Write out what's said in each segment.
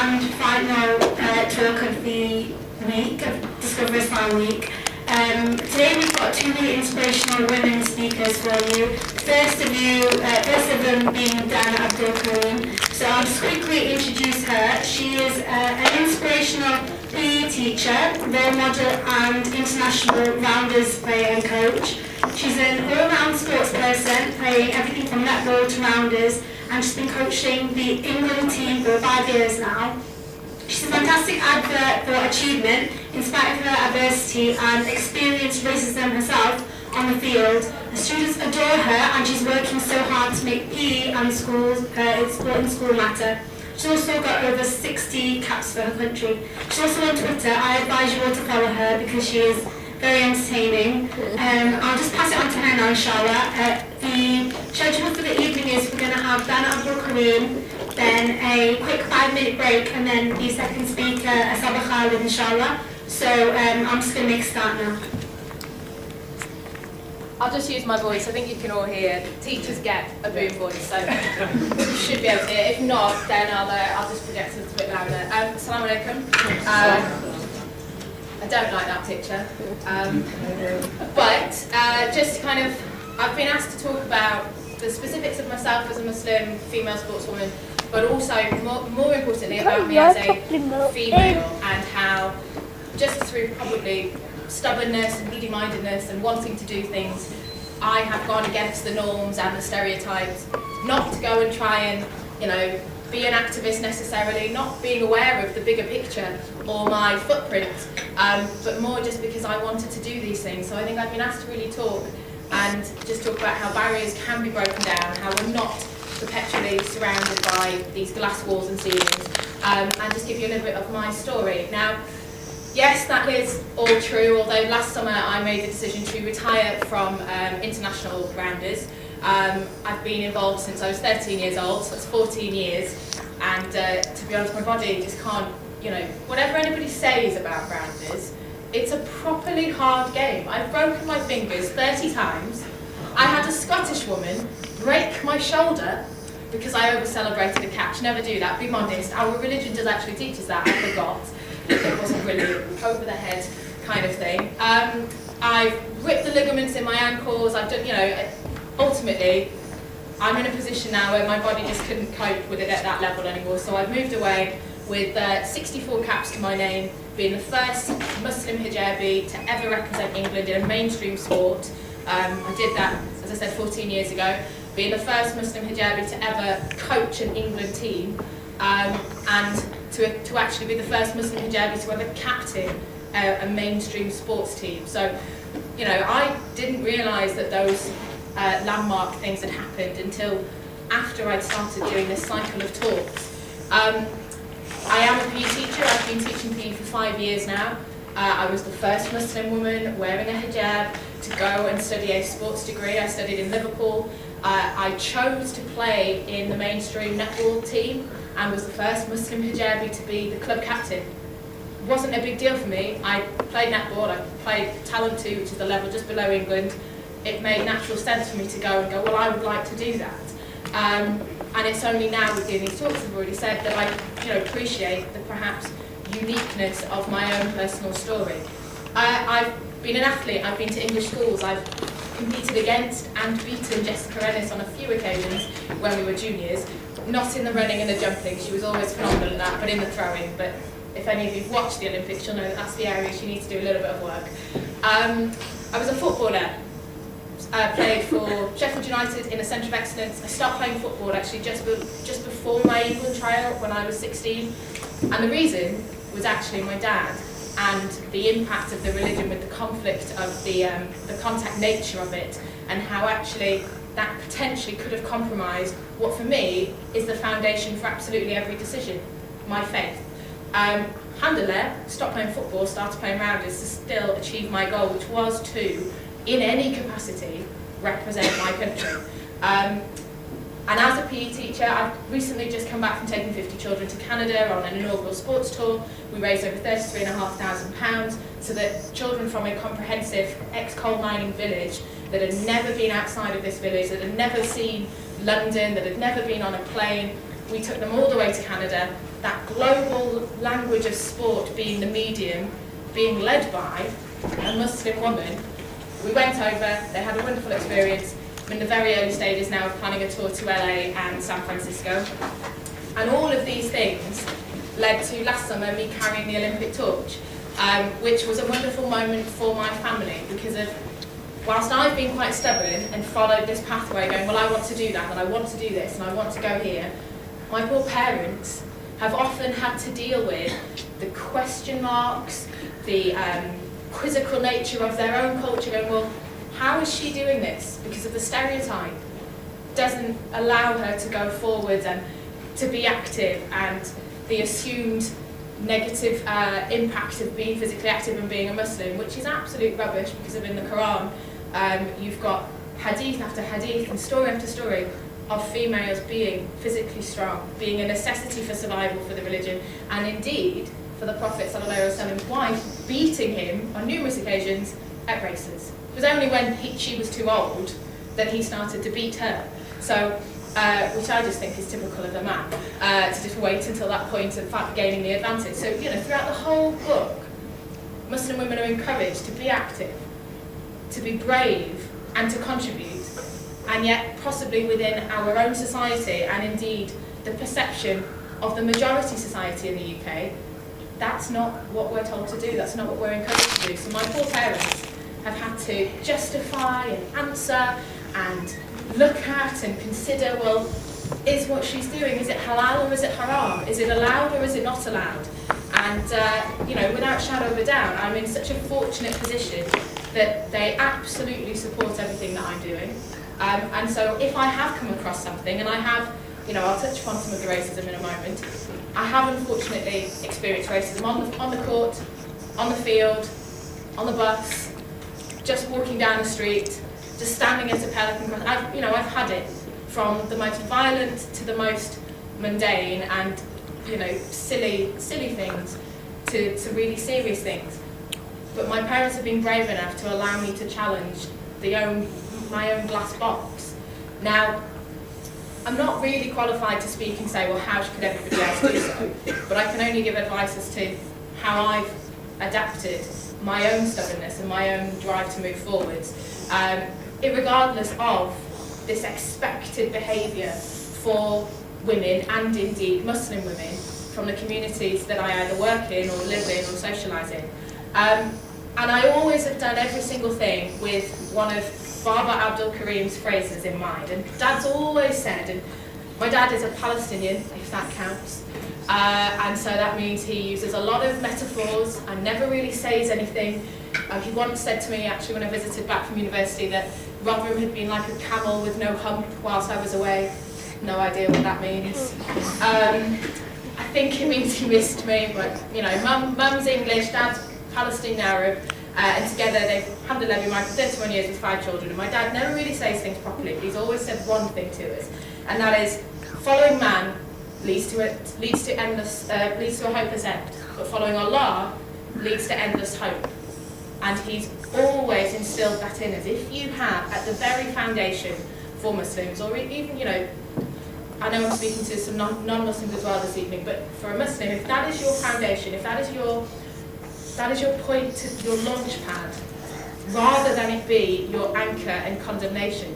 and final talk of the week, of Discover Islam Week. Today we've got two really inspirational women speakers for you. First of them being Abdel Karim. So I'll just quickly introduce her. She is an inspirational PE teacher, role model and international Rounders player and coach. She's an all-round sports person, playing everything from netball to Rounders, and she's been coaching the England team for 5 years now. She's a fantastic advert for achievement, in spite of her adversity and experienced racism herself on the field. The students adore her, and she's working so hard to make PE and sport in school matter. She's also got over 60 caps for her country. She's also on Twitter. I advise you all to follow her because she is very entertaining. I'll just pass it on to her now, inshallah. The schedule for the evening is we're going to have Abdel Karim, then a quick 5-minute break, and then the second speaker, Asaba Khalid, inshallah. So I'm just going to make a start now. I'll just use my voice. I think you can all hear. Teachers get a boom voice, so you should be able to hear. If not, then I'll just project it a bit louder. Assalamu alaikum. I don't like that picture. But just kind of, I've been asked to talk about the specifics of myself as a Muslim female sportswoman, but also more importantly about me as a female, and how just through probably stubbornness and needy-mindedness and wanting to do things, I have gone against the norms and the stereotypes, not to go and try and, be an activist necessarily, not being aware of the bigger picture or my footprint, but more just because I wanted to do these things. So I think I've been asked to really talk and just talk about how barriers can be broken down, how we're not perpetually surrounded by these glass walls and ceilings, and just give you a little bit of my story. Now, yes, that is all true, although last summer I made the decision to retire from international Rounders. I've been involved since I was 13 years old, so that's 14 years, and to be honest, my body just can't, whatever anybody says about Rounders, it's a properly hard game. I've broken my fingers 30 times. I had a Scottish woman break my shoulder because I over-celebrated a catch. Never do that, be modest. Our religion does actually teach us that, I forgot. It wasn't really over the head kind of thing. I've ripped the ligaments in my ankles. I've done, ultimately, I'm in a position now where my body just couldn't cope with it at that level anymore. So I've moved away with 64 caps to my name, being the first Muslim hijabi to ever represent England in a mainstream sport. I did that, as I said, 14 years ago, being the first Muslim hijabi to ever coach an England team, and to actually be the first Muslim hijabi to ever captain a mainstream sports team. So, I didn't realise that those landmark things had happened until after I'd started doing this cycle of talks. I am a PE teacher. I've been teaching PE for 5 years now. I was the first Muslim woman wearing a hijab to go and study a sports degree. I studied in Liverpool. I chose to play in the mainstream netball team and was the first Muslim hijabi to be the club captain. It wasn't a big deal for me. I played netball, I played Talent 2, which is the level just below England. It made natural sense for me to go and go, well, I would like to do that. And it's only now with doing these talks, I've already said, that I appreciate the perhaps uniqueness of my own personal story. I've been an athlete, I've been to English schools, I've competed against and beaten Jessica Ennis on a few occasions when we were juniors. Not in the running and the jumping, she was always phenomenal in that, but in the throwing. But if any of you've watched the Olympics, you'll know that that's the area she needs to do a little bit of work. I was a footballer. I played for Sheffield United in a centre of excellence. I started playing football actually just before my England tryout when I was 16. And the reason was actually my dad and the impact of the religion with the conflict of the contact nature of it, and how actually that potentially could have compromised what for me is the foundation for absolutely every decision, my faith. Alhamdulillah, stopped playing football, started playing Rounders to still achieve my goal, which was to, in any capacity, represent my country. And as a PE teacher, I've recently just come back from taking 50 children to Canada on an inaugural sports tour. We raised over £33,500 so that children from a comprehensive ex-coal mining village that had never been outside of this village, that had never seen London, that had never been on a plane, we took them all the way to Canada, that global language of sport being the medium, being led by a Muslim woman. We went over, they had a wonderful experience. I'm in the very early stages now of planning a tour to LA and San Francisco. And all of these things led to last summer me carrying the Olympic torch, which was a wonderful moment for my family because of, whilst I've been quite stubborn and followed this pathway going, well, I want to do that and I want to do this and I want to go here, my poor parents have often had to deal with the question marks, the quizzical nature of their own culture going, well, how is she doing this? Because of the stereotype doesn't allow her to go forward and to be active, and the assumed negative impact of being physically active and being a Muslim, which is absolute rubbish because of in the Quran, you've got hadith after hadith and story after story of females being physically strong, being a necessity for survival for the religion, and indeed for the Prophet ﷺ's wife beating him on numerous occasions at races. It was only when she was too old that he started to beat her. So, which I just think is typical of a man, to just wait until that point of gaining the advantage. So, you know, throughout the whole book, Muslim women are encouraged to be active, to be brave, and to contribute. And yet, possibly within our own society, and indeed the perception of the majority society in the UK, that's not what we're told to do, that's not what we're encouraged to do. So my poor parents have had to justify and answer and look at and consider, well, is what she's doing, is it halal or is it haram? Is it allowed or is it not allowed? And, you know, without shadow of a doubt, I'm in such a fortunate position that they absolutely support everything that I'm doing. And so if I have come across something, and I have, you know, I'll touch upon some of the racism in a moment, I have unfortunately experienced racism on the court, on the field, on the bus, just walking down the street, just standing at a pelican crossing. I've had it from the most violent to the most mundane and, you know, silly things to really serious things. But my parents have been brave enough to allow me to challenge my own glass box. Now, I'm not really qualified to speak and say, well, how could everybody else do so? But I can only give advice as to how I've adapted my own stubbornness and my own drive to move forwards, irregardless of this expected behaviour for women, and indeed Muslim women, from the communities that I either work in or live in or socialise in. And I always have done every single thing with one of Baba Abdel Karim's phrases in mind. And Dad's always said, and my dad is a Palestinian, if that counts, and so that means he uses a lot of metaphors and never really says anything. He once said to me, actually, when I visited back from university, that Rotherham had been like a camel with no hump whilst I was away. No idea what that means. I think it means he missed me, but, you know, Mum's English, Dad's Palestinian Arab, and together they've alhamdulillah been married for 31 years with 5 children, and my dad never really says things properly. He's always said one thing to us, and that is, following man leads to a hopeless end, but following Allah leads to endless hope. And he's always instilled that in us. If you have at the very foundation for Muslims, or even, you know, I know I'm speaking to some non-Muslims as well this evening, but for a Muslim, if that is your foundation, if that is your point, your launch pad, rather than it be your anchor and condemnation,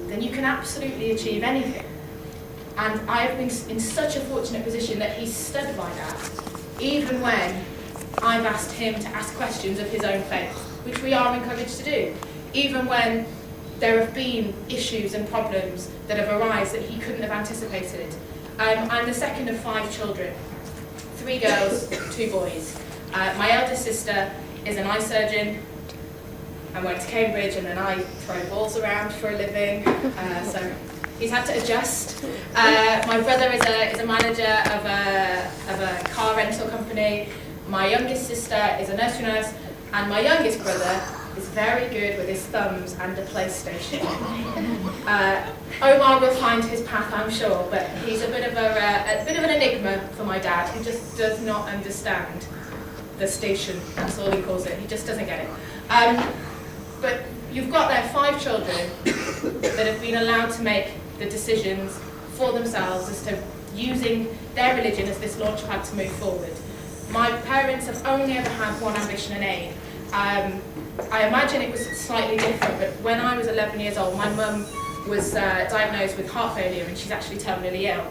then you can absolutely achieve anything. And I have been in such a fortunate position that he's stood by that, even when I've asked him to ask questions of his own faith, which we are encouraged to do, even when there have been issues and problems that have arisen that he couldn't have anticipated. I'm the second of 5 children, 3 girls, 2 boys. My eldest sister is an eye surgeon. I went to Cambridge and then I throw balls around for a living, so he's had to adjust. My brother is a manager of a car rental company. My youngest sister is a nursery nurse, and my youngest brother is very good with his thumbs and the PlayStation. Omar will find his path, I'm sure, but he's a bit of an enigma for my dad, who just does not understand the station. That's all he calls it. He just doesn't get it. But you've got there 5 children that have been allowed to make the decisions for themselves as to using their religion as this launchpad to move forward. My parents have only ever had one ambition and aim. I imagine it was slightly different, but when I was 11 years old, my mum was diagnosed with heart failure, and she's actually terminally ill.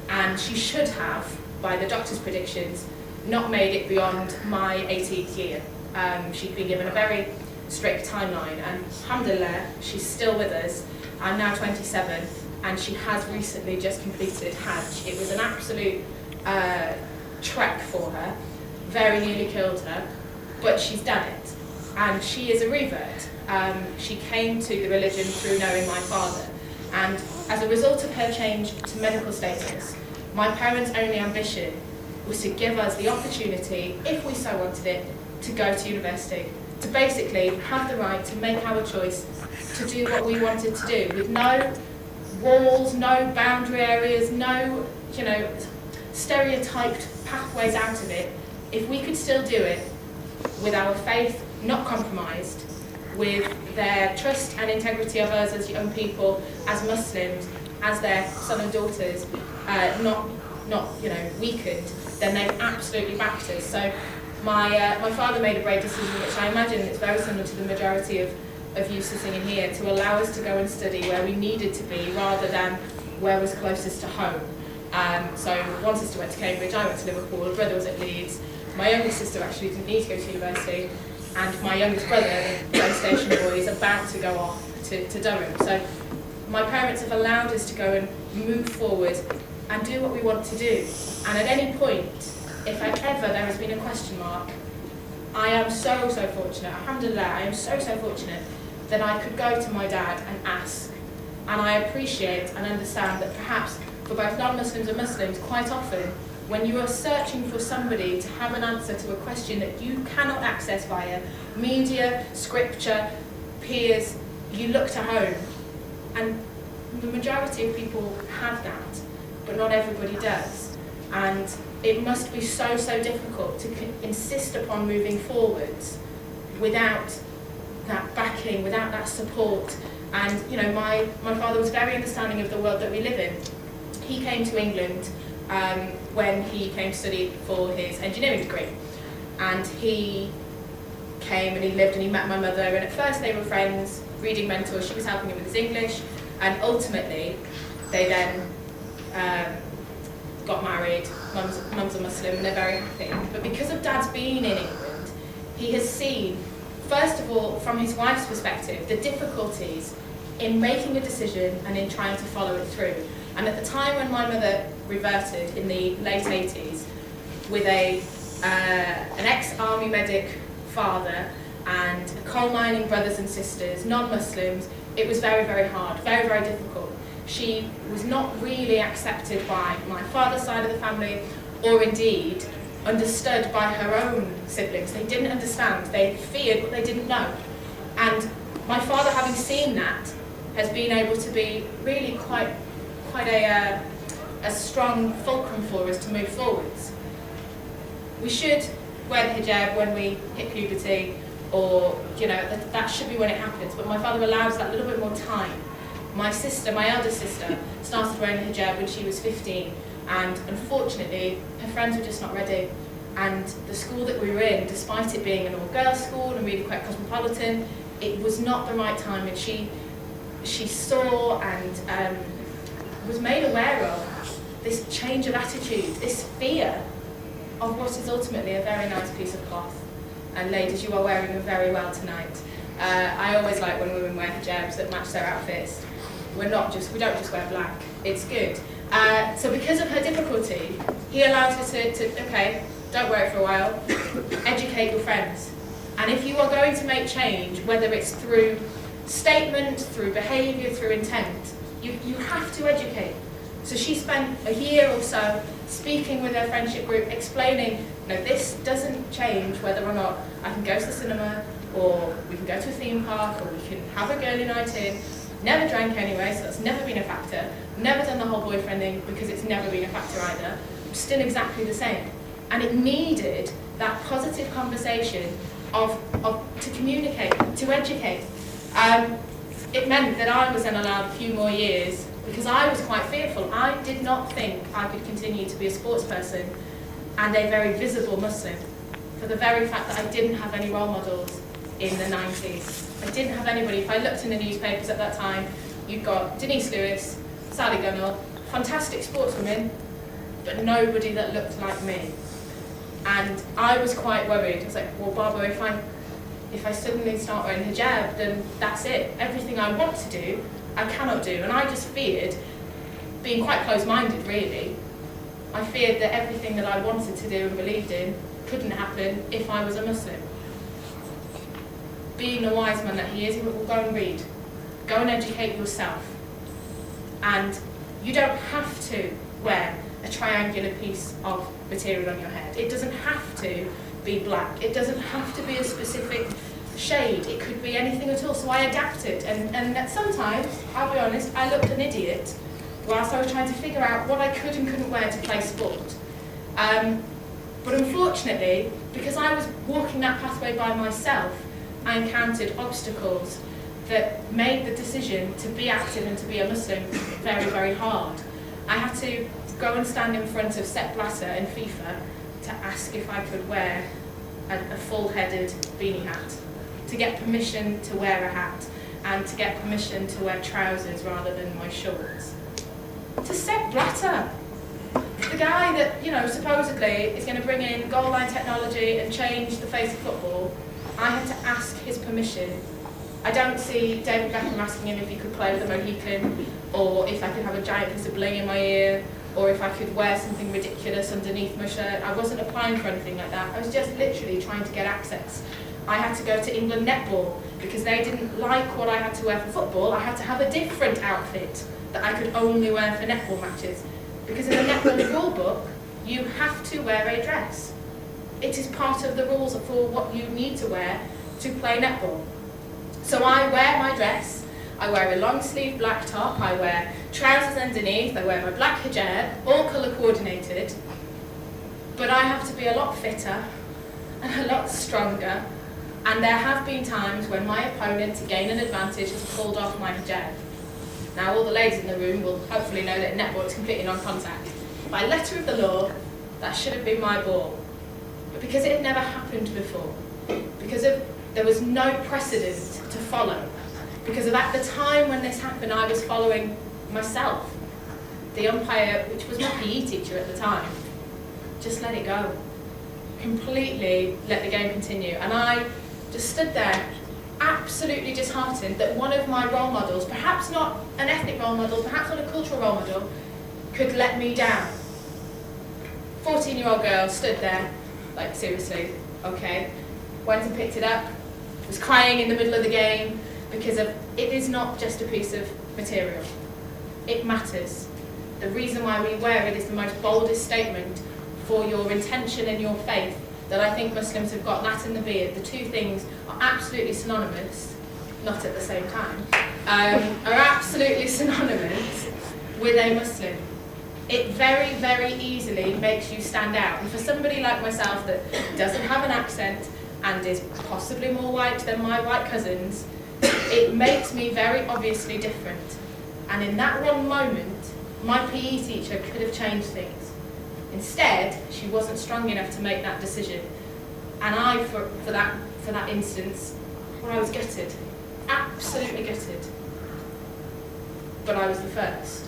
And she should have, by the doctor's predictions, not made it beyond my 18th year. She'd been given a very strict timeline, and alhamdulillah, she's still with us. I'm now 27, and she has recently just completed Hajj. It was an absolute trek for her, very nearly killed her, but she's done it. And she is a revert. She came to the religion through knowing my father. And as a result of her change to medical status, my parents' only ambition was to give us the opportunity, if we so wanted it, to go to university, to basically have the right to make our choice, to do what we wanted to do, with no walls, no boundary areas, no, stereotyped pathways out of it. If we could still do it with our faith not compromised, with their trust and integrity of us as young people, as Muslims, as their sons and daughters, not weakened, then they've absolutely backed us. So my father made a brave decision, which I imagine is very similar to the majority of you sitting in here, to allow us to go and study where we needed to be rather than where was closest to home. So one sister went to Cambridge, I went to Liverpool, a brother was at Leeds. My youngest sister actually didn't need to go to university, and my youngest brother, the train station boy, is about to go off to Durham. So my parents have allowed us to go and move forward and do what we want to do. And at any point, if ever there has been a question mark, I am so fortunate, alhamdulillah, I am so fortunate that I could go to my dad and ask. And I appreciate and understand that perhaps for both non-Muslims and Muslims, quite often, when you are searching for somebody to have an answer to a question that you cannot access via media, scripture, peers, you look to home. And the majority of people have that, but not everybody does. And it must be so difficult to insist upon moving forwards without that backing, without that support. And my father was very understanding of the world that we live in. He came to England when he came to study for his engineering degree, and he came and he lived and he met my mother, and at first they were friends, reading mentors. She was helping him with his English, and ultimately they then got married. Mum's a Muslim and they're very happy. But because of Dad's being in England, he has seen, first of all, from his wife's perspective, the difficulties in making a decision and in trying to follow it through. And at the time when my mother reverted in the late 80s with an ex-army medic father and coal mining brothers and sisters, non-Muslims, it was very hard, very difficult. She was not really accepted by my father's side of the family, or indeed understood by her own siblings. They didn't understand, they feared what they didn't know. And my father, having seen that, has been able to be really quite a strong fulcrum for us to move forwards. We should wear the hijab when we hit puberty, or that should be when it happens, but my father allows that little bit more time. My sister, my elder sister, started wearing the hijab when she was 15, and unfortunately her friends were just not ready. And the school that we were in, despite it being an all-girls school and really quite cosmopolitan, it was not the right time, and she saw and was made aware of this change of attitude, this fear of what is ultimately a very nice piece of cloth. And ladies, you are wearing them very well tonight. I always like when women wear hijabs that match their outfits. We don't just wear black. It's good. So because of her difficulty, he allows her to okay, don't wear it for a while. Educate your friends. And if you are going to make change, whether it's through statement, through behaviour, through intent, you have to educate. So she spent a year or so speaking with her friendship group, explaining, this doesn't change whether or not I can go to the cinema, or we can go to a theme park, or we can have a girly night in. Never drank anyway, so that's never been a factor. Never done the whole boyfriend thing, because it's never been a factor either. Still exactly the same. And it needed that positive conversation to communicate, to educate. It meant that I was then allowed a few more years because I was quite fearful. I did not think I could continue to be a sports person and a very visible Muslim, for the very fact that I didn't have any role models in the 90s. I didn't have anybody. If I looked in the newspapers at that time, you've got Denise Lewis, Sally Gunnell, fantastic sportswomen, but nobody that looked like me. And I was quite worried. I was like, well, Barbara, if I suddenly start wearing hijab, then that's it. Everything I want to do, I cannot do. And I just feared, being quite close-minded really, I feared that everything that I wanted to do and believed in couldn't happen if I was a Muslim. Being the wise man that he is, he went, well, go and read. Go and educate yourself. And you don't have to wear a triangular piece of material on your head. It doesn't have to be black. It doesn't have to be a specific shade. It could be anything at all. So I adapted. And sometimes, I'll be honest, I looked an idiot whilst I was trying to figure out what I could and couldn't wear to play sport. But unfortunately, because I was walking that pathway by myself, I encountered obstacles that made the decision to be active and to be a Muslim very, very hard. I had to go and stand in front of Sepp Blatter in FIFA to ask if I could wear a full-headed beanie hat, to get permission to wear a hat, and to get permission to wear trousers rather than my shorts. To Sepp Blatter, the guy that, you know, supposedly is going to bring in goal line technology and change the face of football, I had to ask his permission. I don't see David Beckham asking him if he could play with a Mohican, or if I could have a giant piece of bling in my ear, or if I could wear something ridiculous underneath my shirt. I wasn't applying for anything like that. I was just literally trying to get access. I had to go to England netball because they didn't like what I had to wear for football. I had to have a different outfit that I could only wear for netball matches. Because in the netball rule book, you have to wear a dress. It is part of the rules for what you need to wear to play netball. So I wear my dress, I wear a long sleeve black top, I wear trousers underneath, I wear my black hijab, all colour coordinated, but I have to be a lot fitter and a lot stronger, and there have been times when my opponent, to gain an advantage, has pulled off my hijab. Now all the ladies in the room will hopefully know that in netball it's completely non-contact. By letter of the law, that should have been my ball. But because it had never happened before, because there was no precedent to follow, because of at the time when this happened I was following myself. The umpire, which was my PE teacher at the time, just let it go. Completely let the game continue. And I just stood there, absolutely disheartened that one of my role models, perhaps not an ethnic role model, perhaps not a cultural role model, could let me down. 14-year-old girl stood there, like seriously, okay, went and picked it up, was crying in the middle of the game because it is not just a piece of material. It matters. The reason why we wear it is the most boldest statement for your intention and your faith that I think Muslims have got. That and the beard, the two things are absolutely synonymous, not at the same time, are absolutely synonymous with a Muslim. It very, very easily makes you stand out. And for somebody like myself that doesn't have an accent and is possibly more white than my white cousins, it makes me very obviously different. And in that one moment, my PE teacher could have changed things. Instead, she wasn't strong enough to make that decision. And I, for that instance, well, I was gutted. Absolutely gutted. But I was the first.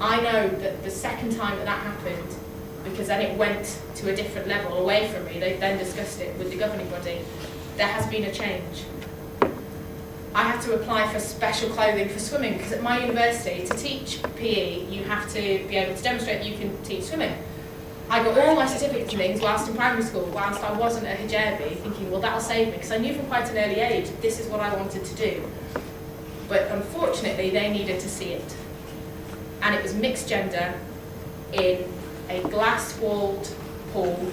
I know that the second time that happened, because then it went to a different level away from me, they then discussed it with the governing body, there has been a change. I had to apply for special clothing for swimming, because at my university, to teach PE, you have to be able to demonstrate that you can teach swimming. I got all my certificates and things whilst in primary school, whilst I wasn't a hijabi, thinking, well, that'll save me, because I knew from quite an early age this is what I wanted to do. But unfortunately, they needed to see it. And it was mixed gender in a glass-walled pool.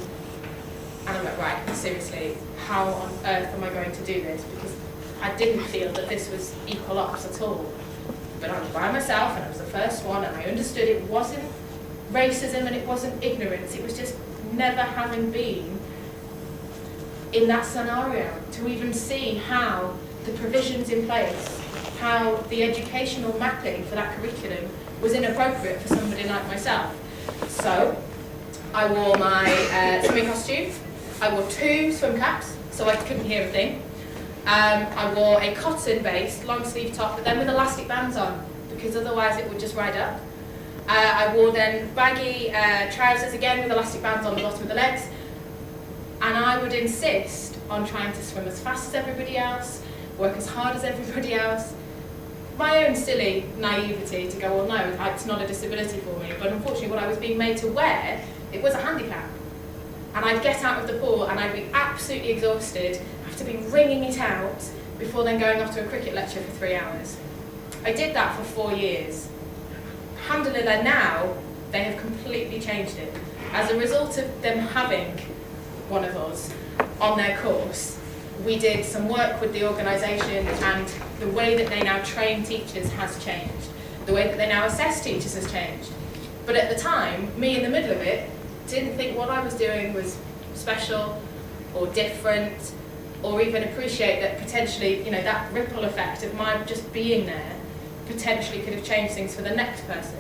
And I went, right, seriously, how on earth am I going to do this? Because I didn't feel that this was equal ops at all. But I was by myself, and I was the first one, and I understood it wasn't racism and it wasn't ignorance. It was just never having been in that scenario, to even see how the provisions in place, how the educational mapping for that curriculum was inappropriate for somebody like myself. So I wore my swimming costume, I wore 2 swim caps, so I couldn't hear a thing. I wore a cotton-based long sleeve top, but then with elastic bands on, because otherwise it would just ride up. I wore then baggy trousers, again with elastic bands on the bottom of the legs, and I would insist on trying to swim as fast as everybody else, work as hard as everybody else. My own silly naivety to go, well, no, it's not a disability for me, but unfortunately what I was being made to wear, it was a handicap. And I'd get out of the pool and I'd be absolutely exhausted, have to be wringing it out before then going off to a cricket lecture for 3 hours. I did that for 4 years. Alhamdulillah, now they have completely changed it. As a result of them having one of us on their course, we did some work with the organisation, and the way that they now train teachers has changed. The way that they now assess teachers has changed. But at the time, me in the middle of it, didn't think what I was doing was special or different, or even appreciate that potentially, you know, that ripple effect of my just being there potentially could have changed things for the next person.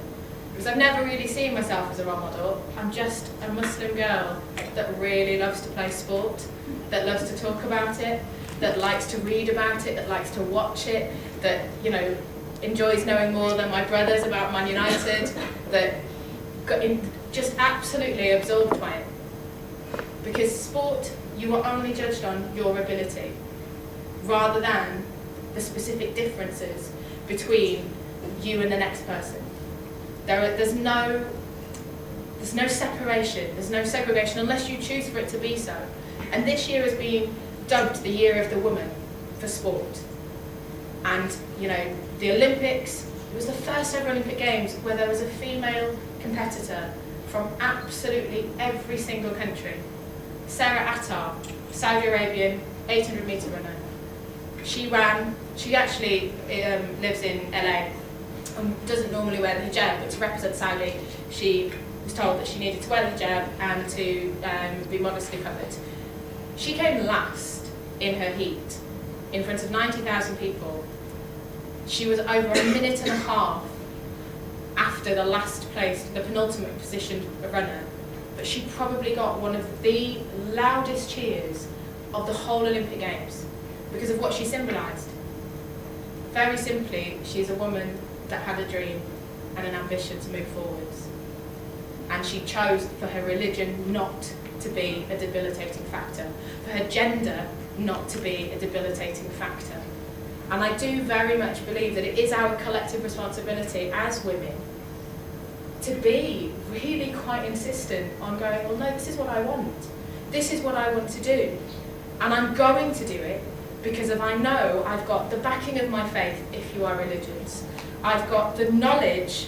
Because I've never really seen myself as a role model. I'm just a Muslim girl that really loves to play sport, that loves to talk about it, that likes to read about it, that likes to watch it, that, you know, enjoys knowing more than my brothers about Man United, that got just absolutely absorbed by it. Because sport, you are only judged on your ability, rather than the specific differences between you and the next person. There's no separation, there's no segregation unless you choose for it to be so. And this year has been dubbed the Year of the Woman for sport. And, you know, the Olympics, it was the first ever Olympic Games where there was a female competitor from absolutely every single country. Sarah Attar, Saudi Arabian 800 metre runner. She actually lives in LA and doesn't normally wear the hijab, but to represent Saudi, she was told that she needed to wear the hijab and to be modestly covered. She came last in her heat, in front of 90,000 people. She was over a minute and a half after the last place, the penultimate position runner, but she probably got one of the loudest cheers of the whole Olympic Games because of what she symbolised. Very simply, she's a woman that had a dream and an ambition to move forwards. And she chose for her religion not to be a debilitating factor, for her gender not to be a debilitating factor. And I do very much believe that it is our collective responsibility as women to be really quite insistent on going, well, no, this is what I want. This is what I want to do. And I'm going to do it because I know I've got the backing of my faith, if you are religious. I've got the knowledge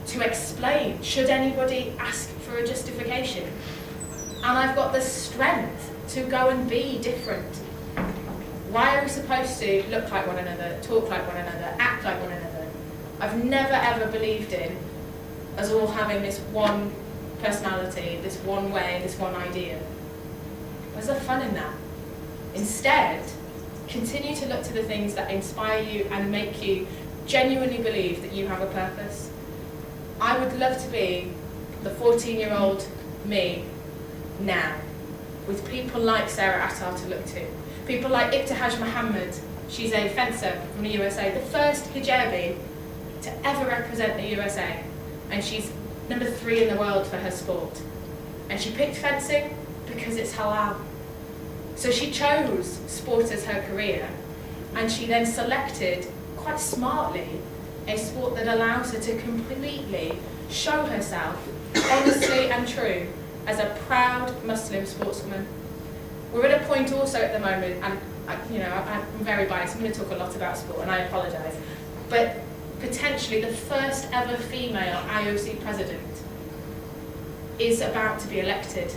to explain, should anybody ask for a justification. And I've got the strength to go and be different. Why are we supposed to look like one another, talk like one another, act like one another? I've never ever believed in us all having this one personality, this one way, this one idea. Where's the fun in that? Instead, continue to look to the things that inspire you and make you genuinely believe that you have a purpose. I would love to be the 14-year-old me now, with people like Sarah Attar to look to. People like Ibtihaj Muhammad, she's a fencer from the USA, the first hijabi to ever represent the USA. And she's number 3 in the world for her sport. And she picked fencing because it's halal. So she chose sport as her career, and she then selected, quite smartly, a sport that allows her to completely show herself, honestly and true, as a proud Muslim sportswoman. We're at a point also at the moment, and I'm very biased, I'm going to talk a lot about sport, and I apologise, but potentially the first ever female IOC president is about to be elected.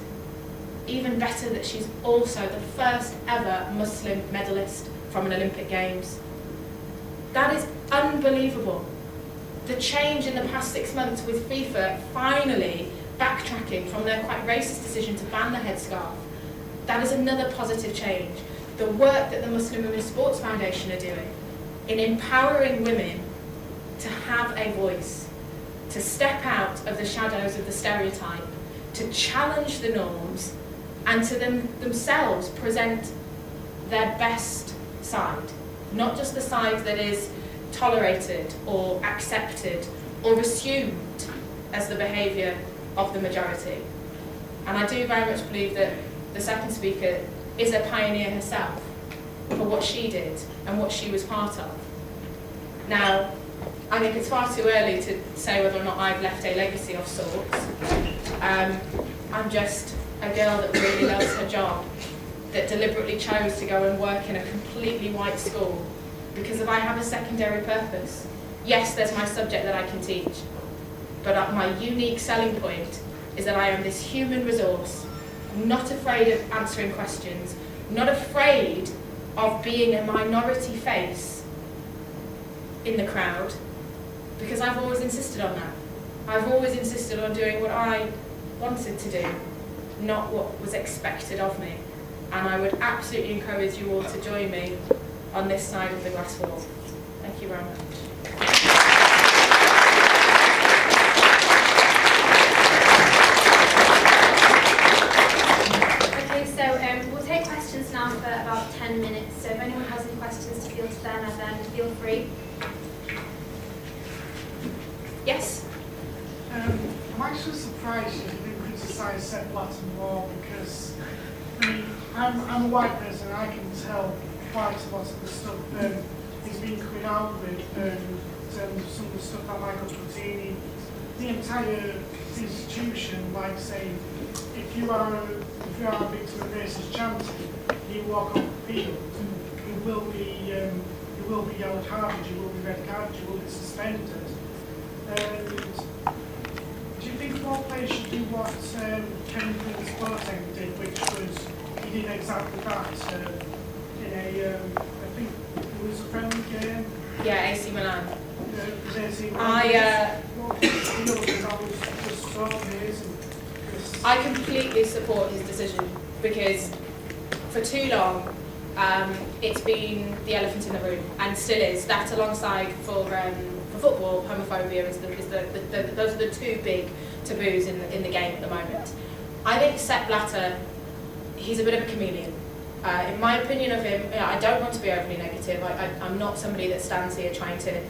Even better that she's also the first ever Muslim medalist from an Olympic Games. That is unbelievable. The change in the past 6 months with FIFA finally backtracking from their quite racist decision to ban the headscarf, that is another positive change. The work that the Muslim Women's Sports Foundation are doing in empowering women to have a voice, to step out of the shadows of the stereotype, to challenge the norms, and to themselves present their best side, not just the side that is tolerated or accepted or assumed as the behaviour of the majority. And I do very much believe that the second speaker is a pioneer herself for what she did and what she was part of. Now, I think it's far too early to say whether or not I've left a legacy of sorts. I'm just a girl that really loves her job, that deliberately chose to go and work in a completely white school because if I have a secondary purpose. Yes, there's my subject that I can teach, but my unique selling point is that I am this human resource, not afraid of answering questions, not afraid of being a minority face in the crowd, because I've always insisted on that. I've always insisted on doing what I wanted to do, not what was expected of me. And I would absolutely encourage you all to join me on this side of the glass wall. Thank you very much. We'll take questions now for about 10 minutes, so if anyone has any questions to field to them, then feel free. Yes? I'm actually surprised you didn't criticise Sepp Blatter more because I'm a white person and I can tell quite a lot of the stuff he's been coming out with and some of the stuff that Michael Platini, the entire institution, like saying if you are a victim of racist chanting, you walk off the field, you will be yelled carded, you will be red carded, you will be suspended. And do you think more players should do what Kevin Prince-Boateng did, which was he did exactly that in a I think it was a friendly game. Yeah, AC Milan. It was AC Milan. That was just so amazing. I completely support his decision because for too long it's been the elephant in the room and still is. That alongside for football, homophobia those are the two big taboos in the game at the moment. I think Sepp Blatter, he's a bit of a chameleon. In my opinion of him, I don't want to be overly negative. I'm not somebody that stands here trying to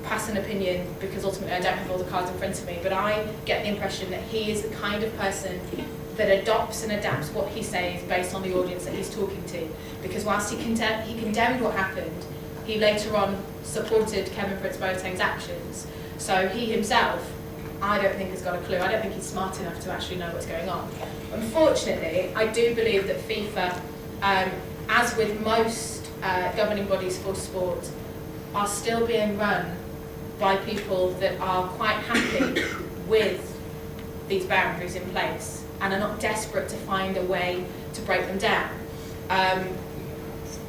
pass an opinion because ultimately I don't have all the cards in front of me, but I get the impression that he is the kind of person that adopts and adapts what he says based on the audience that he's talking to. Because whilst he condemned what happened, he later on supported Kevin Prince-Boateng's actions. So he himself, I don't think has got a clue. I don't think he's smart enough to actually know what's going on. Unfortunately, I do believe that FIFA, as with most governing bodies for sport, are still being run by people that are quite happy with these boundaries in place and are not desperate to find a way to break them down.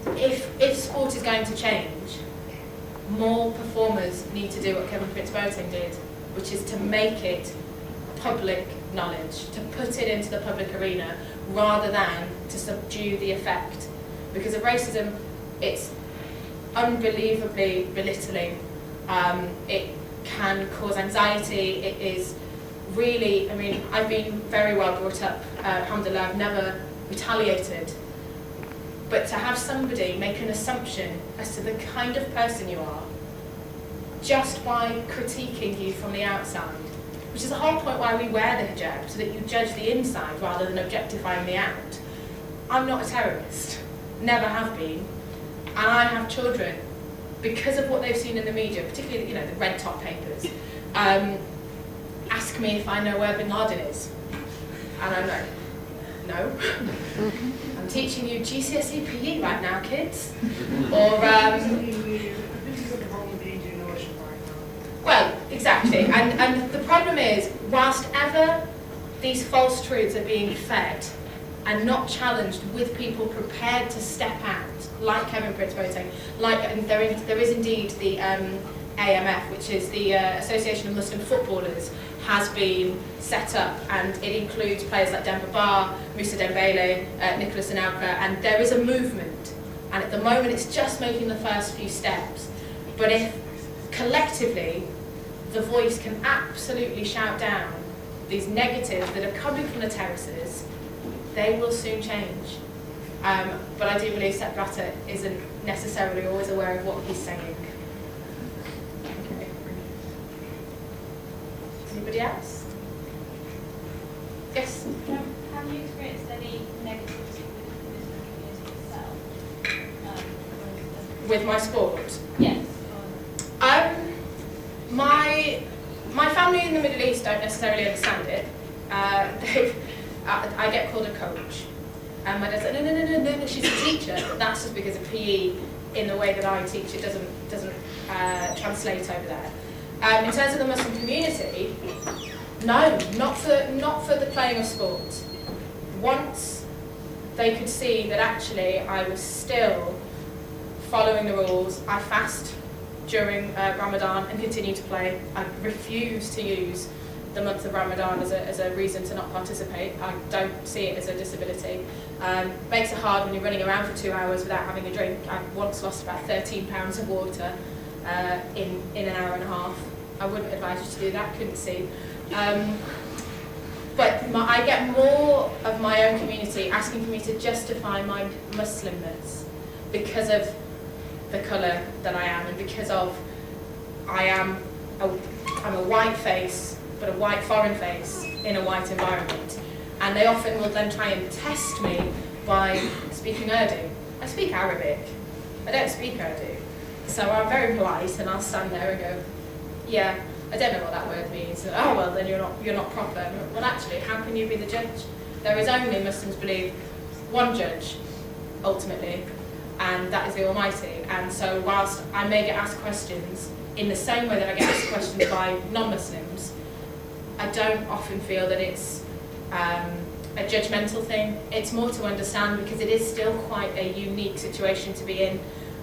If sport is going to change, more performers need to do what Kevin Prince-Boateng did, which is to make it public knowledge, to put it into the public arena rather than to subdue the effect. Because of racism, it's unbelievably belittling. It can cause anxiety. It is really, I've been very well brought up. Alhamdulillah, I've never retaliated. But to have somebody make an assumption as to the kind of person you are just by critiquing you from the outside, which is the whole point why we wear the hijab, so that you judge the inside rather than objectifying the out. I'm not a terrorist, never have been, and I have children. Because of what they've seen in the media, particularly the red top papers, ask me if I know where Bin Laden is. And I'm like, no. I'm teaching you GCSE PE right now, kids. Or, well, exactly. And the problem is, whilst ever these false truths are being fed and not challenged with people prepared to step out, like Kevin Prince-Boateng, and there is indeed the AMF, which is the Association of Muslim Footballers, has been set up, and it includes players like Demba Ba, Moussa Dembele, Nicolas Anelka, and there is a movement. And at the moment, it's just making the first few steps. But if collectively, the voice can absolutely shout down these negatives that are coming from the terraces. They will soon change. But I do believe Sepp Blatter isn't necessarily always aware of what he's saying. Okay. Anybody else? Yes? Have you experienced any negativity within the community itself? With my sport? Yes. My family in the Middle East don't necessarily understand it. I get called a coach. And my dad said, no, she's a teacher. But that's just because of PE in the way that I teach. It doesn't translate over there. In terms of the Muslim community, no, not for the playing of sport. Once they could see that actually I was still following the rules, I fast during Ramadan and continue to play. I refuse to use the month of Ramadan as a reason to not participate. I don't see it as a disability. Makes it hard when you're running around for 2 hours without having a drink. I once lost about 13 pounds of water in an hour and a half. I wouldn't advise you to do that, couldn't see. But I get more of my own community asking for me to justify my Muslimness because of the colour that I am and because of I'm a white face, but a white foreign face in a white environment. And they often will then try and test me by speaking Urdu. I speak Arabic, I don't speak Urdu. So I'm very polite and I'll stand there and go, yeah, I don't know what that word means. Oh well, then you're not proper. Well actually, how can you be the judge? There is only, Muslims believe, one judge, ultimately, and that is the Almighty. And so whilst I may get asked questions in the same way that I get asked questions by non-Muslims, I don't often feel that it's a judgmental thing. It's more to understand because it is still quite a unique situation to be in.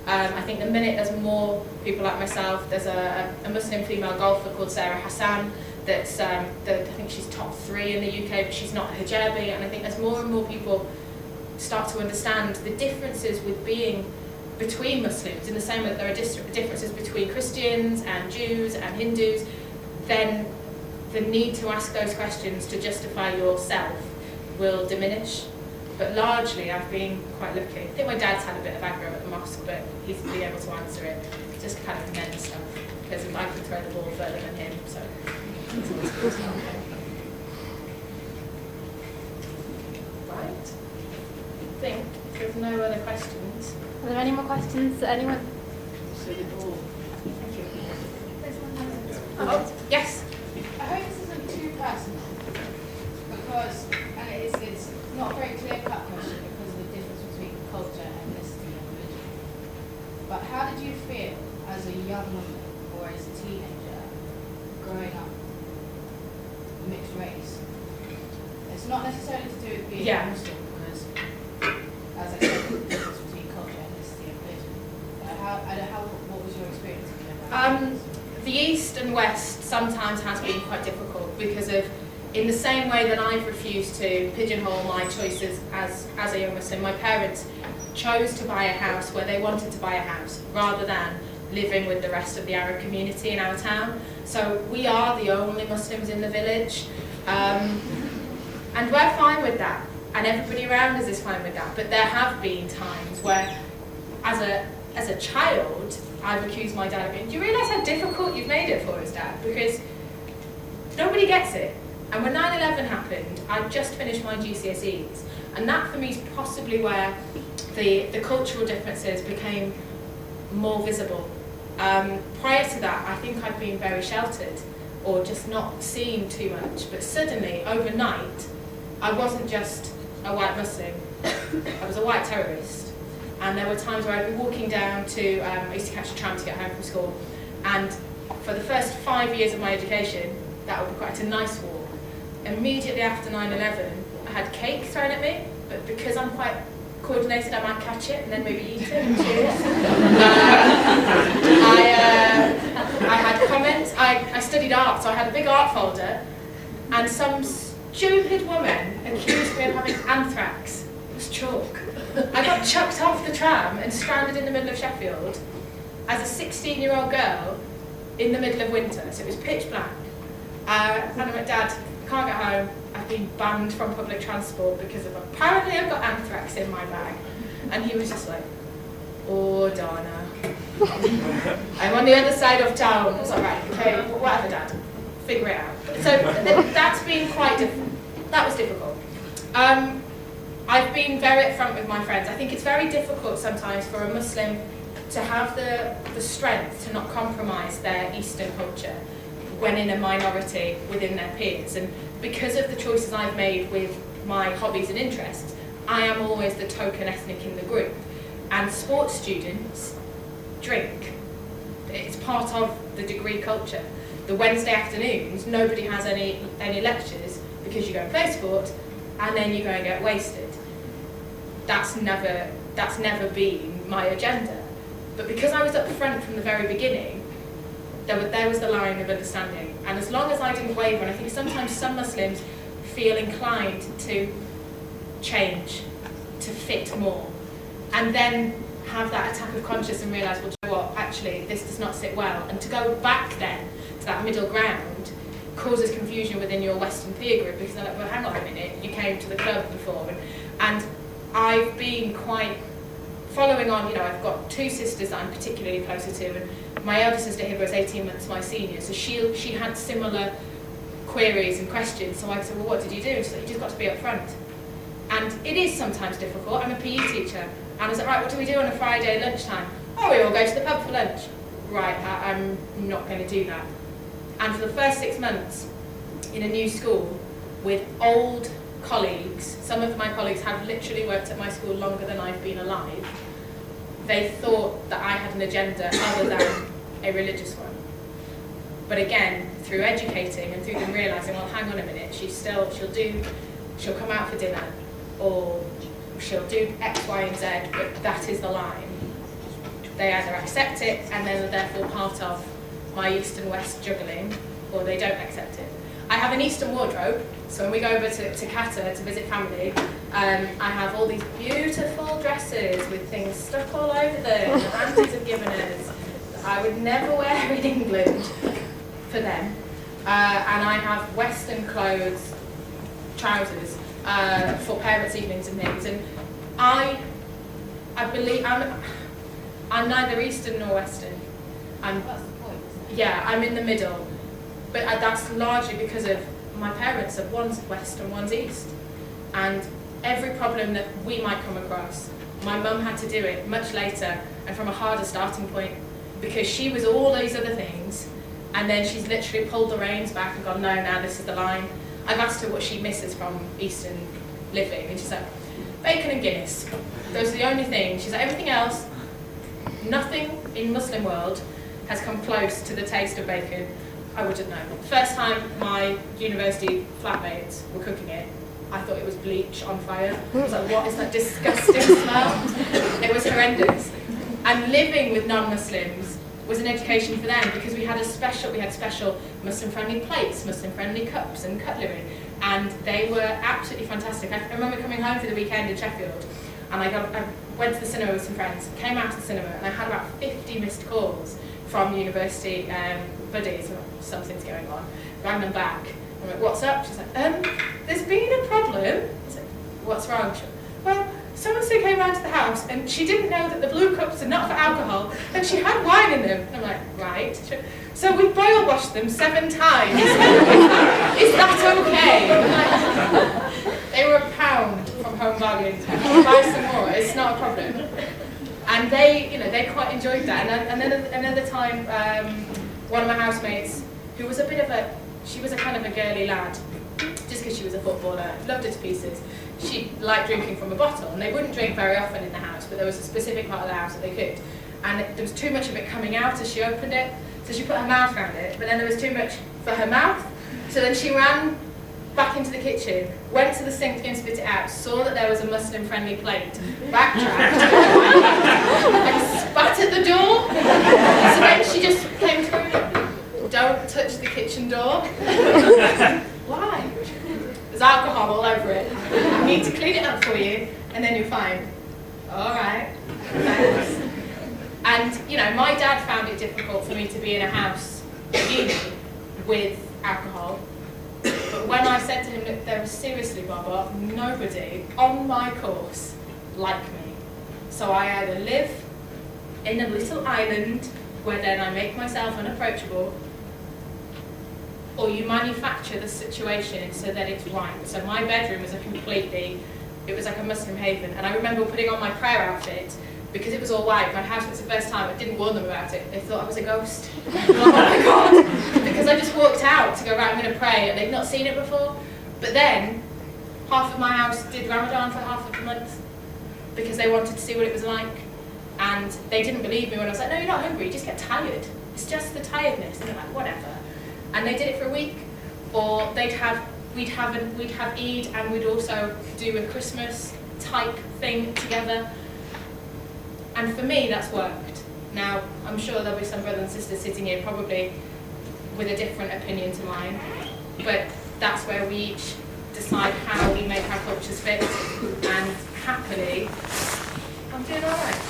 I think the minute there's more people like myself, there's a Muslim female golfer called Sarah Hassan that's, I think she's top 3 in the UK, but she's not a hijabi, and I think as more and more people start to understand the differences with being between Muslims, in the same way that there are differences between Christians and Jews and Hindus, then the need to ask those questions to justify yourself will diminish. But largely, I've been quite lucky. I think my dad's had a bit of aggro at the mosque, but he's been able to answer it. Just kind of men stuff, because I can throw the ball further than him. So. Right. I think if there's no other questions. Are there any more questions that anyone? Thank you. There's one more. Oh, yes. I hope this isn't too personal, because it's not a very clear-cut question because of the difference between culture, ethnicity and religion. But how did you feel as a young woman or as a teenager growing up mixed race? It's not necessarily to do with being Muslim, because, as I said, the difference between culture, ethnicity and religion. What was your experience of that? The East and West sometimes has been quite difficult because of, in the same way that I've refused to pigeonhole my choices as a young Muslim, my parents chose to buy a house where they wanted to buy a house rather than living with the rest of the Arab community in our town. So we are the only Muslims in the village, and we're fine with that, and everybody around us is fine with that. But there have been times where, as a child, I've accused my dad of being, do you realise how difficult you've made it for us, Dad? Because nobody gets it. And when 9/11 happened, I'd just finished my GCSEs. And that for me is possibly where the cultural differences became more visible. Prior to that, I think I'd been very sheltered or just not seen too much. But suddenly, overnight, I wasn't just a white Muslim, I was a white terrorist. And there were times where I'd be walking down to, I used to catch a tram to get home from school, and for the first 5 years of my education, that would be quite a nice walk. Immediately after 9/11, I had cake thrown at me, but because I'm quite coordinated, I might catch it and then maybe eat it. Cheers. I had comments. I studied art, so I had a big art folder, and some stupid woman accused me of having anthrax. It was chalk. I got chucked off the tram and stranded in the middle of Sheffield as a 16-year-old girl in the middle of winter, so it was pitch black. And I went, Dad, I can't get home. I've been banned from public transport because of apparently I've got anthrax in my bag. And he was just like, oh, Donna. I'm on the other side of town. I was like, right, okay, whatever, Dad. Figure it out. So that's been quite that was difficult. I've been very upfront with my friends. I think it's very difficult sometimes for a Muslim to have the strength to not compromise their Eastern culture when in a minority within their peers. And because of the choices I've made with my hobbies and interests, I am always the token ethnic in the group. And sports students drink. It's part of the degree culture. The Wednesday afternoons, nobody has any lectures because you go and play sport and then you go and get wasted. That's never been my agenda. But because I was up front from the very beginning, there was the line of understanding. And as long as I didn't waver, and I think sometimes some Muslims feel inclined to change, to fit more, and then have that attack of conscience and realise, well, do you know what, actually, this does not sit well. And to go back then to that middle ground causes confusion within your Western peer group, because they're like, well, hang on a minute, you came to the club before. And I've been quite following on, I've got two sisters that I'm particularly closer to, and my elder sister Hibba is 18 months my senior, so she had similar queries and questions. So I said, well, what did you do? And she said, you just got to be upfront. And it is sometimes difficult. I'm a PE teacher, and I was like, right, what do we do on a Friday lunchtime? Oh, we all go to the pub for lunch. Right, I'm not going to do that. And for the first 6 months in a new school with old colleagues, some of my colleagues have literally worked at my school longer than I've been alive, they thought that I had an agenda other than a religious one. But again, through educating and through them realising, well, hang on a minute, she'll come out for dinner, or she'll do X, Y, and Z, but that is the line. They either accept it and then are therefore part of my East and West juggling, or they don't accept it. I have an Eastern wardrobe, so when we go over to Qatar to visit family, I have all these beautiful dresses with things stuck all over them that aunties have given us that I would never wear in England for them. And I have Western clothes, trousers, for parents' evenings and things. And I believe I'm neither Eastern nor Western. That's the point, isn't it? Yeah, I'm in the middle. But that's largely because of my parents, of one's West and one's East. And every problem that we might come across, my mum had to do it much later and from a harder starting point, because she was all those other things, and then she's literally pulled the reins back and gone, no, now this is the line. I've asked her what she misses from Eastern living, and she's like, bacon and Guinness. Those are the only things. She's like, everything else, nothing in Muslim world has come close to the taste of bacon. I wouldn't know. First time my university flatmates were cooking it, I thought it was bleach on fire. I was like, what is that disgusting smell? It was horrendous. And living with non-Muslims was an education for them, because we had special Muslim-friendly plates, Muslim-friendly cups and cutlery, and they were absolutely fantastic. I remember coming home for the weekend in Sheffield, and I went to the cinema with some friends, came out to the cinema, and I had about 50 missed calls from university buddies, something's going on, rang them back. I'm like, what's up? She's like, there's been a problem. I said, what's wrong? She went, well, so-and-so came round to the house and she didn't know that the blue cups are not for alcohol and she had wine in them. And I'm like, right. So we boil washed them 7 times. Is that okay? I'm like, they were £1 from Home Bargains. Buy some more, it's not a problem. And they quite enjoyed that. And then another time, one of my housemates, who was she was a kind of a girly lad, just because she was a footballer, loved her to pieces. She liked drinking from a bottle, and they wouldn't drink very often in the house, but there was a specific part of the house that they could. And there was too much of it coming out as she opened it, so she put her mouth around it, but then there was too much for her mouth. So then she ran back into the kitchen, went to the sink to go and spit it out, saw that there was a Muslim-friendly plate, backtracked, and spat at the door. So then she just came through, don't touch the kitchen door. Why? There's alcohol all over it. I need to clean it up for you, and then you're fine. All right, thanks. And my dad found it difficult for me to be in a house uni with alcohol. But when I said to him, look, there is seriously, Baba, nobody on my course like me. So I either live in a little island where then I make myself unapproachable, or you manufacture the situation so that it's right. So my bedroom was it was like a Muslim haven. And I remember putting on my prayer outfit, because it was all white. My house was the first time. I didn't warn them about it. They thought I was a ghost. Like, oh my God. Because I just walked out to go, right, I'm going to pray. And they'd not seen it before. But then, half of my house did Ramadan for half of the month, because they wanted to see what it was like. And they didn't believe me when I was like, no, you're not hungry, you just get tired. It's just the tiredness. And they're like, whatever. And they did it for a week. Or we'd have Eid, and we'd also do a Christmas type thing together. And for me, that's worked. Now, I'm sure there'll be some brothers and sisters sitting here probably with a different opinion to mine, but that's where we each decide how we make our cultures fit, and happily, I'm doing all right.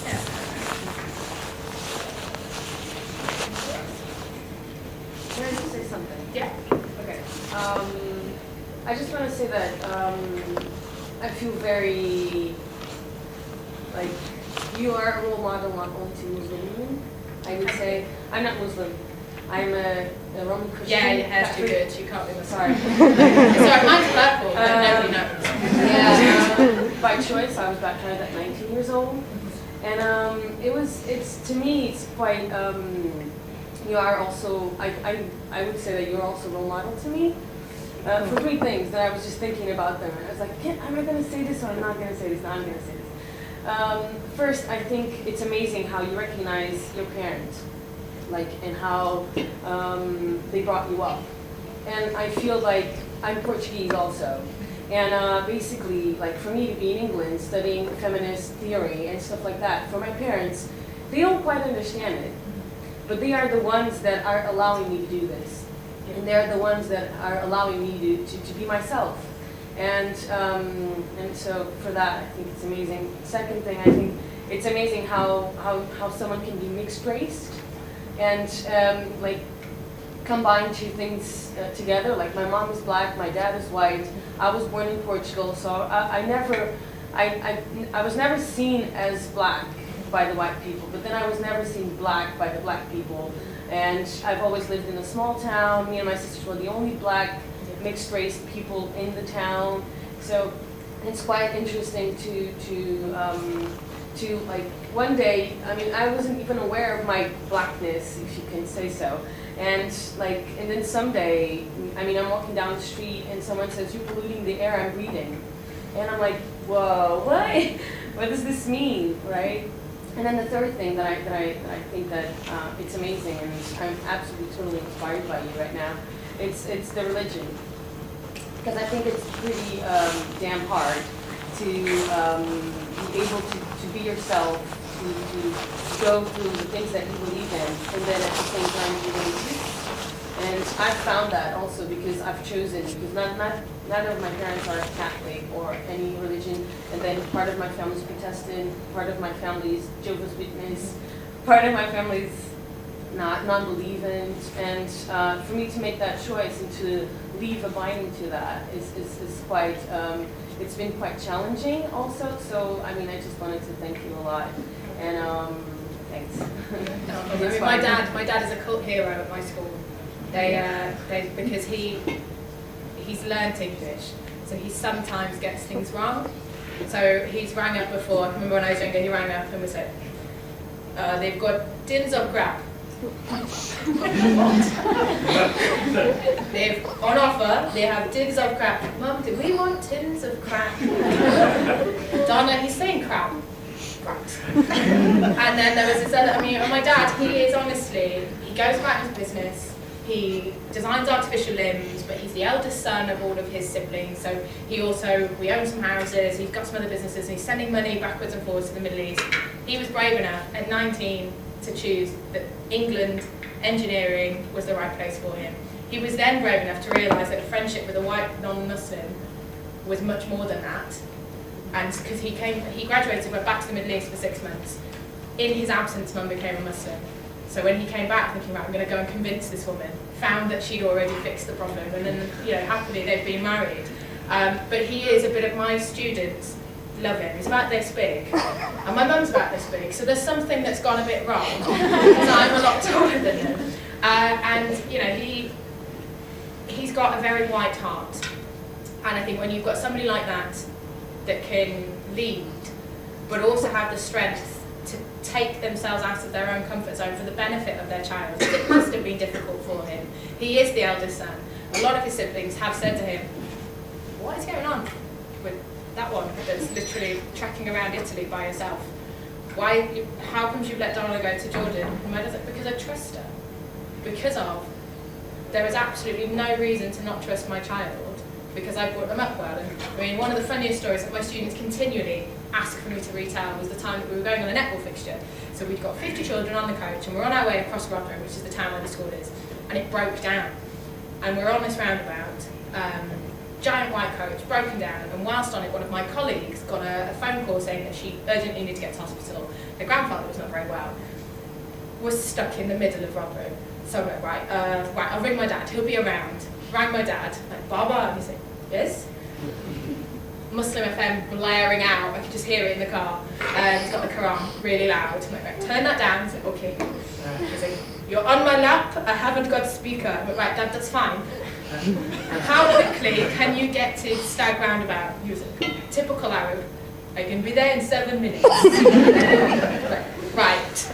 Yeah. Can I just say something? Yeah. Okay. I just want to say that I feel very, like, you are a role model not only to Muslim women. I would say, I'm not Muslim. I'm a Roman Christian. Yeah, your hair's too good. You can't be Muslim. Sorry. Sorry, mine's purple, but nobody knows. Yeah, by choice, I was baptized at 19 years old. And to me, it's quite, you are also, I would say that you're also a role model to me. For three things that I was just thinking about them. I was like, am I going to say this or I'm not going to say this? No, I'm going to say this. First, I think it's amazing how you recognize your parents, like, and how they brought you up. And I feel like I'm Portuguese also. And basically, like, for me to be in England studying feminist theory and stuff like that, for my parents, they don't quite understand it. But they are the ones that are allowing me to do this. And they're the ones that are allowing me to be myself. And so for that, I think it's amazing. Second thing, I think it's amazing how someone can be mixed raced and like combine two things together. Like, my mom is black, my dad is white. I was born in Portugal, so I was never seen as black by the white people, but then I was never seen black by the black people. And I've always lived in a small town. Me and my sisters were the only black mixed race people in the town. So it's quite interesting to like, one day, I mean, I wasn't even aware of my blackness, if you can say so. And then someday, I mean, I'm walking down the street and someone says, "You're polluting the air I'm breathing." And I'm like, whoa, what? What does this mean, right? And then the third thing that I think that it's amazing, and I'm absolutely totally inspired by you right now, it's the religion. Because I think it's pretty damn hard to be able to be yourself, to go through the things that you believe in, and then at the same time you really do. And I've found that also because I've chosen, because none of my parents are Catholic or any religion, and then part of my family is Protestant, part of my family is Jehovah's Witness, part of my family is non-believing, and for me to make that choice and to leave abiding to that is quite, it's been quite challenging also. So I mean, I just wanted to thank you a lot, and thanks. I mean, my dad is a cult hero at my school. Because he's learned English, so he sometimes gets things wrong. So he's rang up before. I remember when I was younger, he rang up and was like, "They've got tins of crap." They've on offer. They have tins of crap. Mum, do we want tins of crap? Donna, he's saying crap. And then there was this other. I mean, my dad, he is honestly, he goes about his business. He designs artificial limbs, but he's the eldest son of all of his siblings. So we own some houses, he's got some other businesses, and he's sending money backwards and forwards to the Middle East. He was brave enough at 19 to choose that England engineering was the right place for him. He was then brave enough to realise that a friendship with a white non-Muslim was much more than that. And because he graduated, went back to the Middle East for 6 months. In his absence, Mum became a Muslim. So when he came back thinking, right, I'm going to go and convince this woman, found that she'd already fixed the problem, and then, happily they've been married. But he is a bit of my students love him. He's about this big, and my mum's about this big, so there's something that's gone a bit wrong, because I'm a lot taller than him. And he's got a very white heart. And I think when you've got somebody like that can lead, but also have the strength to take themselves out of their own comfort zone for the benefit of their child. It must have been difficult for him. He is the eldest son. A lot of his siblings have said to him, what is going on with that one that's literally trekking around Italy by herself? How come you've let Donna go to Jordan? And my dad's like, because I trust her. There is absolutely no reason to not trust my child, because I brought them up well. And I mean, one of the funniest stories that my students continually ask for me to retell was the time that we were going on a netball fixture. So we'd got 50 children on the coach, and we're on our way across Rotherham, which is the town where the school is, and it broke down. And we're on this roundabout, giant white coach, broken down, and whilst on it, one of my colleagues got a phone call saying that she urgently needed to get to hospital. Her grandfather was not very well, was stuck in the middle of Rotherham. So I went, right, I'll ring my dad, he'll be around. Rang my dad, like, Baba, and he said, yes? Muslim FM blaring out, I could just hear it in the car. He's got the Quran really loud. I'm like, right, turn that down. He's like, okay. He's like, you're on my lap, I haven't got speaker. I'm like, right, Dad, that's fine. How quickly can you get to Stag Roundabout? He was like, typical Arab. I can be there in 7 minutes. Right,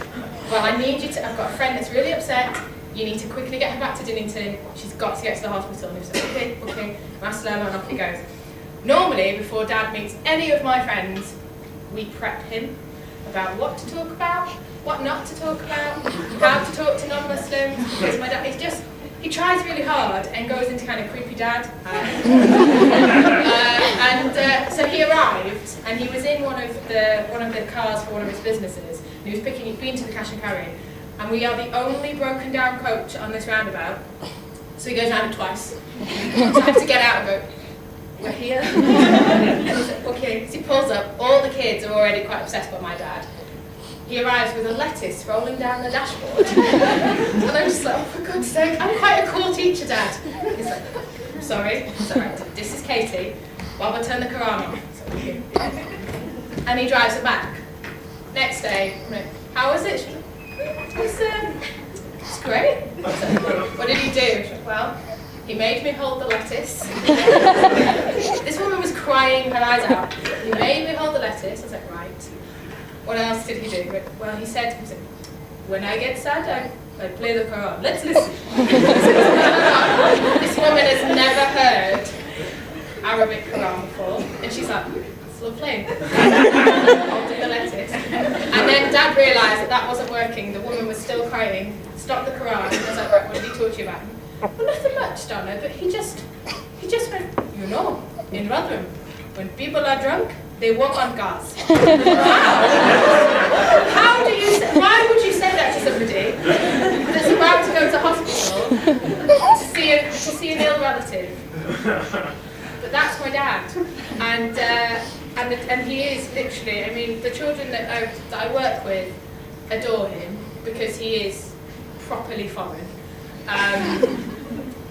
well, I need you to, I've got a friend that's really upset. You need to quickly get her back to Dinnington. She's got to get to the hospital. And he was like, okay, Maslama, and off he goes. Normally, before Dad meets any of my friends, we prep him about what to talk about, what not to talk about, how to talk to non-Muslims. Because my dad, he tries really hard and goes into kind of creepy dad. So he arrived, and he was in one of the cars for one of his businesses. And he'd been to the cash and carry. And we are the only broken down coach on this roundabout. So he goes round it twice. So I have to get out and go, we're here. And he's like, okay. So he pulls up, all the kids are already quite upset about my dad. He arrives with a lettuce rolling down the dashboard. And I'm just like, oh, for God's sake, I'm quite a cool teacher, Dad. He's like, I'm sorry, it's all right. This is Katie. Well, we'll turn the Quran on. So, okay. And he drives her back. Next day, I'm like, how was it? It's great. What did he do? Well, he made me hold the lettuce. This woman was crying her eyes out. He made me hold the lettuce. I was like, right. What else did he do? Well, he said, when I get sad, I play the Quran. Let's listen. This woman has never heard Arabic Quran before. And she's like, it's lovely. Holding the lettuce. And then Dad realised that wasn't working. The woman was still crying. Stopped the Quran. And I was like, right, what did he talk to you about? Well, nothing much, Donna, but he just went, in Rotherham, when people are drunk, they walk on cars. Why would you say that to somebody that's about to go to hospital to see an ill relative? But that's my dad. And he is literally, I mean, the children that I work with adore him because he is properly foreign.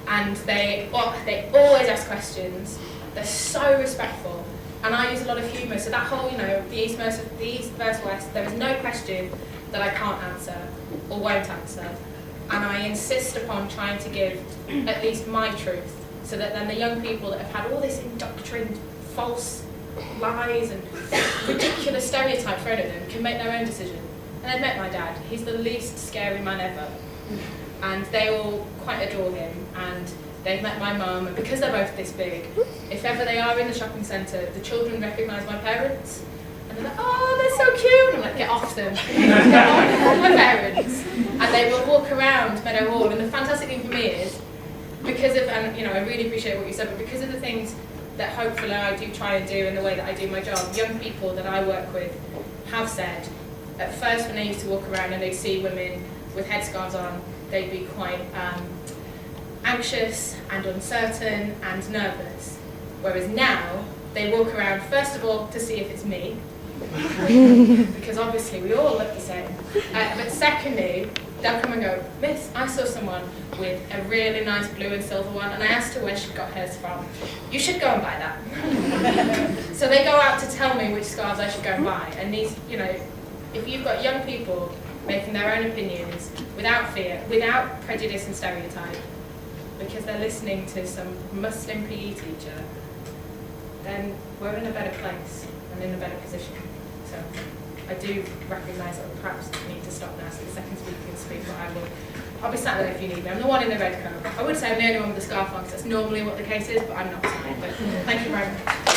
And they always ask questions. They're so respectful. And I use a lot of humour. So that whole, the East versus West, there is no question that I can't answer or won't answer. And I insist upon trying to give at least my truth so that then the young people that have had all this indoctrined false lies and ridiculous stereotypes thrown at them can make their own decision. And I've met my dad. He's the least scary man ever. And they all quite adore him. And they've met my mum, and because they're both this big, if ever they are in the shopping centre, the children recognise my parents. And they're like, oh, they're so cute. And I'm like, get off them. Get off my parents. And they will walk around Meadow Hall. And the fantastic thing for me is, because of, and I really appreciate what you said, but because of the things that hopefully I do try and do in the way that I do my job, young people that I work with have said, at first when they used to walk around and they'd see women with headscarves on, they'd be quite anxious and uncertain and nervous. Whereas now, they walk around first of all to see if it's me, because obviously we all look the same. But secondly, they'll come and go, Miss, I saw someone with a really nice blue and silver one, and I asked her where she got hers from. You should go and buy that. So they go out to tell me which scarves I should go and buy. And these, you know, if you've got young people making their own opinions without fear, without prejudice and stereotype, because they're listening to some Muslim PE teacher, then we're in a better place and in a better position. So I do recognise that we perhaps need to stop now, so the second speaker can speak, but I'll be sat there if you need me. I'm the one in the red coat. I would say I'm the only one with the scarf on, because that's normally what the case is, but I'm not tonight. But thank you very much.